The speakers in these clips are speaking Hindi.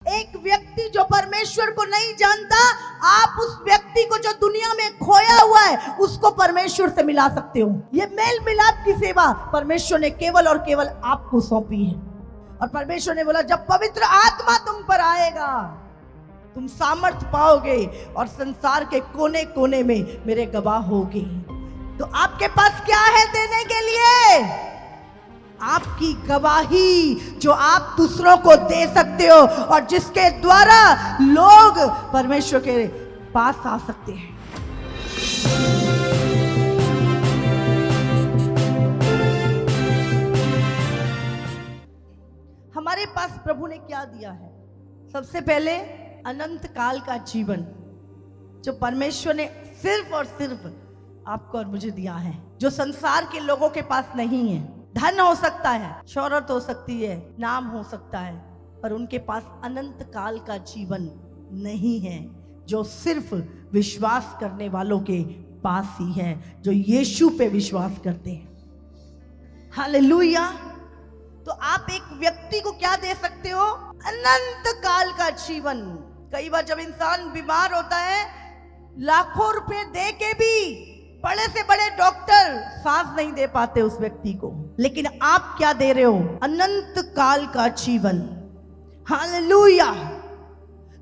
एक व्यक्ति जो परमेश्वर को नहीं जानता, आप उस व्यक्ति को जो दुनिया में खोया हुआ है उसको परमेश्वर से मिला सकते हो। ये मेल मिलाप की सेवा परमेश्वर ने केवल और केवल आपको सौंपी है। और परमेश्वर ने बोला जब पवित्र आत्मा तुम पर आएगा तुम सामर्थ पाओगे और संसार के कोने कोने में मेरे गवाह होगे। तो आपके पास क्या है देने के लिए? आपकी गवाही जो आप दूसरों को दे सकते हो और जिसके द्वारा लोग परमेश्वर के पास आ सकते हैं। हमारे पास प्रभु ने क्या दिया है? सबसे पहले अनंत काल का जीवन जो परमेश्वर ने सिर्फ और सिर्फ आपको और मुझे दिया है, जो संसार के लोगों के पास नहीं है। धन हो सकता है, शोहरत हो सकती है, नाम हो सकता है, पर उनके पास अनंत काल का जीवन नहीं है, जो सिर्फ विश्वास करने वालों के पास ही है, जो यीशु पे विश्वास करते हैं। हालेलुया। तो आप एक व्यक्ति को क्या दे सकते हो? अनंत काल का जीवन। कई बार जब इंसान बीमार होता है, लाखों रुपए दे के भी बड़े से बड़े डॉक्टर सांस नहीं दे पाते उस व्यक्ति को, लेकिन आप क्या दे रहे हो? अनंत काल का जीवन। हालेलुया।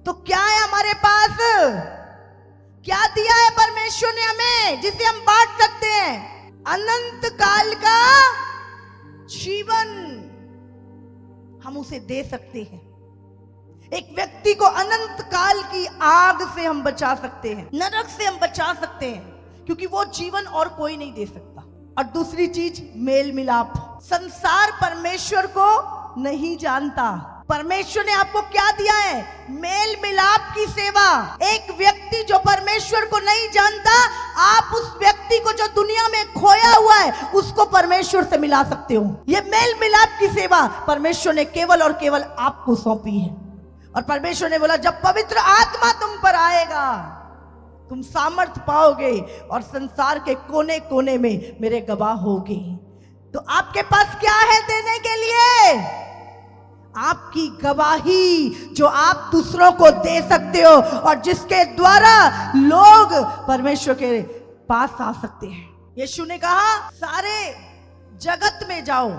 तो क्या है हमारे पास? क्या दिया है परमेश्वर ने हमें जिसे हम बांट सकते हैं? अनंत काल का जीवन हम उसे दे सकते हैं। एक व्यक्ति को अनंत काल की आग से हम बचा सकते हैं, नरक से हम बचा सकते हैं, क्योंकि वो जीवन और कोई नहीं दे सकता। और दूसरी चीज मेल मिलाप। संसार परमेश्वर को नहीं जानता, परमेश्वर ने आपको क्या दिया है? मेल मिलाप की सेवा। एक व्यक्ति जो परमेश्वर को नहीं जानता, आप उस व्यक्ति को जो दुनिया में खोया हुआ है उसको परमेश्वर से मिला सकते हो। ये मेल मिलाप की सेवा परमेश्वर ने केवल और केवल आपको सौंपी है। और परमेश्वर ने बोला जब पवित्र आत्मा तुम पर आएगा तुम सामर्थ पाओगे और संसार के कोने कोने में मेरे गवाह होगे। तो आपके पास क्या है देने के लिए? आपकी गवाही जो आप दूसरों को दे सकते हो और जिसके द्वारा लोग परमेश्वर के पास आ सकते हैं। यीशु ने कहा सारे जगत में जाओ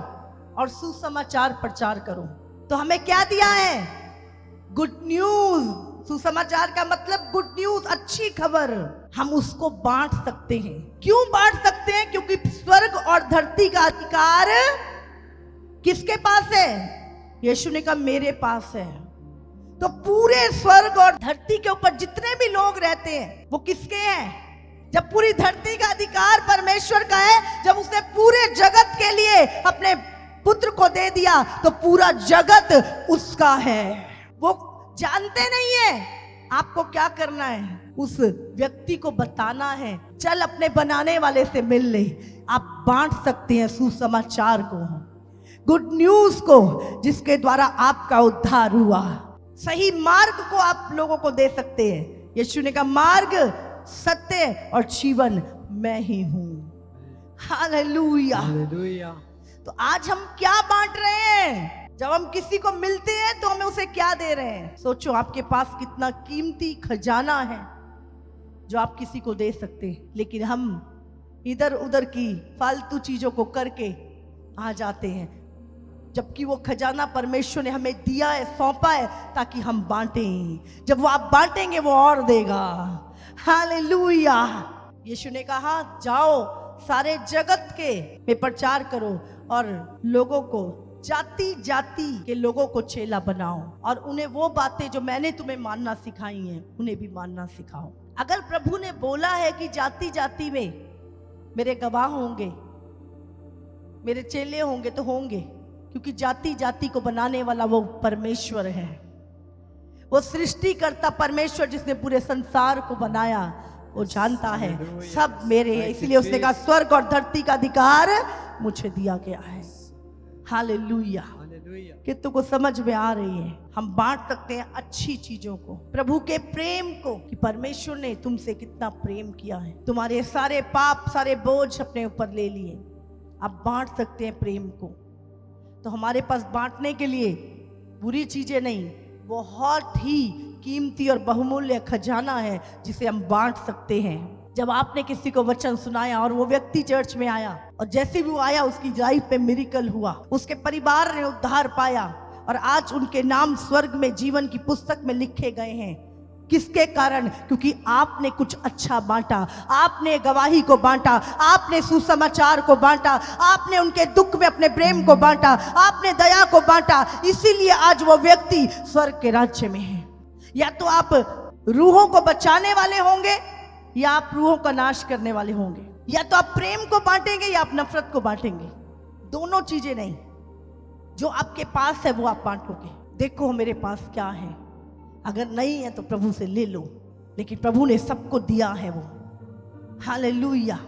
और सुसमाचार प्रचार करो। तो हमें क्या दिया है? Good news. सुसमाचार का मतलब गुड न्यूज, अच्छी खबर। हम उसको बांट सकते हैं। क्यों बांट सकते हैं? क्योंकि स्वर्ग और धरती का अधिकार किसके पास है? यीशु ने कहा मेरे पास है। तो पूरे स्वर्ग और धरती के ऊपर जितने भी लोग रहते हैं वो किसके हैं? जब पूरी धरती का अधिकार परमेश्वर का है, जब उसने पूरे जगत के लिए अपने पुत्र को दे दिया तो पूरा जगत उसका है। वो जानते नहीं है। आपको क्या करना है? उस व्यक्ति को बताना है, चल अपने बनाने वाले से मिल ले। आप बांट सकते हैं सुसमाचार को, गुड न्यूज को, जिसके द्वारा आपका उद्धार हुआ। सही मार्ग को आप लोगों को दे सकते हैं। यीशु ने कहा मार्ग, सत्य और जीवन मैं ही हूं। हालेलुया। तो आज हम क्या बांट रहे हैं? जब हम किसी को मिलते हैं तो हमें उसे क्या दे रहे हैं? सोचो आपके पास कितना कीमती खजाना है जो आप किसी को दे सकते हैं, लेकिन हम इधर उधर की फालतू चीजों को करके आ जाते हैं, जबकि वो खजाना परमेश्वर ने हमें दिया है, सौंपा है, ताकि हम बांटें। जब वो आप बांटेंगे वो और देगा। हालेलुया। यीशु ने कहा जाओ सारे जगत के में प्रचार करो और लोगों को, जाति जाति के लोगों को चेला बनाओ और उन्हें वो बातें जो मैंने तुम्हें मानना सिखाई हैं उन्हें भी मानना सिखाओ। अगर प्रभु ने बोला है कि जाति जाति में मेरे गवाह होंगे, मेरे चेले होंगे, तो होंगे, क्योंकि जाति जाति को बनाने वाला वो परमेश्वर है। वो सृष्टिकर्ता परमेश्वर जिसने पूरे संसार को बनाया, वो जानता है सब मेरे हैं। इसलिए उसने कहा स्वर्ग और धरती का अधिकार मुझे दिया गया है। हालेलुया। कि तुमको समझ में आ रही है? हम बांट सकते हैं अच्छी चीजों को, प्रभु के प्रेम को, कि परमेश्वर ने तुमसे कितना प्रेम किया है, तुम्हारे सारे पाप सारे बोझ अपने ऊपर ले लिए। आप बांट सकते हैं प्रेम को। तो हमारे पास बांटने के लिए बुरी चीजें नहीं, बहुत ही कीमती और बहुमूल्य खजाना है जिसे हम बांट सकते हैं। जब आपने किसी को वचन सुनाया और वो व्यक्ति चर्च में आया और जैसे भी वो आया उसकी लाइफ में मिरेकल हुआ, उसके परिवार ने उद्धार पाया और आज उनके नाम स्वर्ग में जीवन की पुस्तक में लिखे गए हैं। किसके कारण? क्योंकि आपने कुछ अच्छा बांटा, आपने गवाही को बांटा, आपने सुसमाचार को बांटा, आपने उनके दुख में अपने प्रेम को बांटा, आपने दया को बांटा। इसीलिए आज वो व्यक्ति स्वर्ग के राज्य में है। या तो आप रूहों को बचाने वाले होंगे या आप रूहों का नाश करने वाले होंगे। या तो आप प्रेम को बांटेंगे या आप नफरत को बांटेंगे। दोनों चीजें नहीं। जो आपके पास है वो आप बांटोगे। देखो मेरे पास क्या है, अगर नहीं है तो प्रभु से ले लो, लेकिन प्रभु ने सबको दिया है वो। हालेलुया।